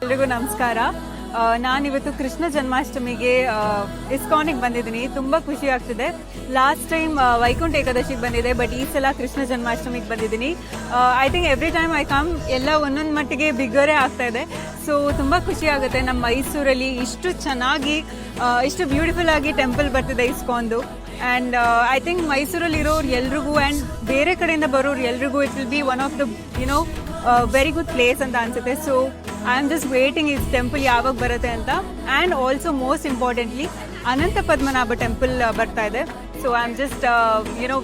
ಎಲ್ರಿಗೂ ನಮಸ್ಕಾರ. ನಾನಿವತ್ತು ಕೃಷ್ಣ ಜನ್ಮಾಷ್ಟಮಿಗೆ ಇಸ್ಕಾನಿಗೆ ಬಂದಿದ್ದೀನಿ. ತುಂಬ ಖುಷಿ ಆಗ್ತಿದೆ. ಲಾಸ್ಟ್ ಟೈಮ್ ವೈಕುಂಠ ಏಕಾದಶಿಗೆ ಬಂದಿದೆ, ಬಟ್ ಈ ಸಲ ಕೃಷ್ಣ ಜನ್ಮಾಷ್ಟಮಿಗೆ ಬಂದಿದ್ದೀನಿ. I think every time I come ಎಲ್ಲ ಒಂದೊಂದು ಮಟ್ಟಿಗೆ ಬಿಗ್ಗರೇ ಆಗ್ತಾ ಇದೆ. ಸೊ ತುಂಬ ಖುಷಿ ಆಗುತ್ತೆ. ನಮ್ಮ ಮೈಸೂರಲ್ಲಿ ಇಷ್ಟು ಚೆನ್ನಾಗಿ ಇಷ್ಟು ಬ್ಯೂಟಿಫುಲ್ ಆಗಿ ಟೆಂಪಲ್ ಬರ್ತಿದೆ ಇಸ್ಕಾನ್ದು. ಆ್ಯಂಡ್ ಐ ಥಿಂಕ್ ಮೈಸೂರಲ್ಲಿರೋರು ಎಲ್ರಿಗೂ ಆ್ಯಂಡ್ ಬೇರೆ ಕಡೆಯಿಂದ ಬರೋರು ಎಲ್ರಿಗೂ it will be one of the very good place ಅಂತ ಅನಿಸುತ್ತೆ. So I am just waiting is temple ಯಾವಾಗ ಬರುತ್ತೆ ಅಂತ. And also most importantly Ananta Padmanabha temple ಬರ್ತಾ ಇದೆ. So I am just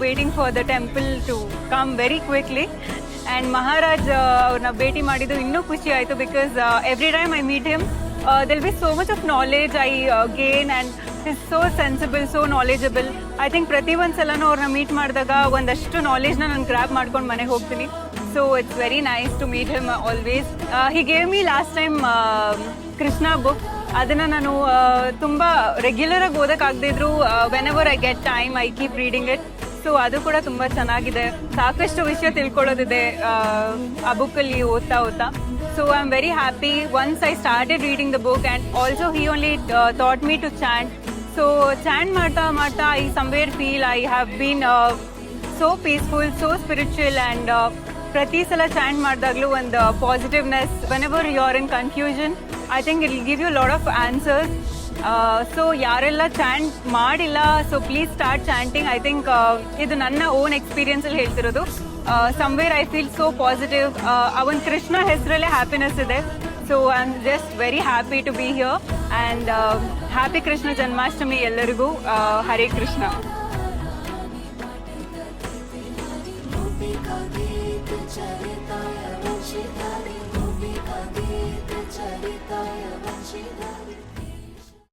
waiting for the temple to come very quickly. And Maharaj ಅವ್ರನ್ನ ಭೇಟಿ ಮಾಡಿದ್ದು ಇನ್ನೂ ಖುಷಿ ಆಯಿತು. Because every time I meet him there will be so much of knowledge I gain, and he's so sensible, so knowledgeable. I think ಪ್ರತಿ ಒಂದು ಸಲನೂ ಅವ್ರನ್ನ meet ಮಾಡಿದಾಗ ಒಂದಷ್ಟು ನಾಲೆಜ್ನ ನಾನು ಗ್ರ್ಯಾಬ್ ಮಾಡ್ಕೊಂಡು ಮನೆಗೆ ಹೋಗ್ತೀನಿ. So it's very nice to meet him always. He gave me last time Krishna book. ಅದನ್ನು ನಾನು ತುಂಬ ರೆಗ್ಯುಲರಾಗಿ ಓದೋಕ್ಕಾಗದೇ ಇದ್ರು whenever I get time I keep reading it. So ಅದು ಕೂಡ ತುಂಬ ಚೆನ್ನಾಗಿದೆ. ಸಾಕಷ್ಟು ವಿಷಯ ತಿಳ್ಕೊಳ್ಳೋದಿದೆ ಆ ಬುಕ್ಕಲ್ಲಿ ಓದ್ತಾ. So I'm very happy once I started reading the book, and also he only taught me to chant. So chant marta I somewhere feel I have been so peaceful, so spiritual, and prati sala chant madaglu and positiveness. Whenever you are in confusion, I think it will give you a lot of answers. So ಯಾರೆಲ್ಲ chant ಮಾಡಿಲ್ಲ, so please start chanting. I think ಇದು ನನ್ನ own ಎಕ್ಸ್ಪೀರಿಯನ್ಸಲ್ಲಿ ಹೇಳ್ತಿರೋದು. Somewhere I feel so positive. ಅವನ್ ಕೃಷ್ಣ ಹೆಸರಲ್ಲೇ happiness ಇದೆ. So I am just very happy to be here. And happy Krishna Janmashtami ಎಲ್ಲರಿಗೂ. ಹರೇ ಕೃಷ್ಣ. चरिताय वंशिधारी, गोपिका गीत चरिताय वंशिधारी.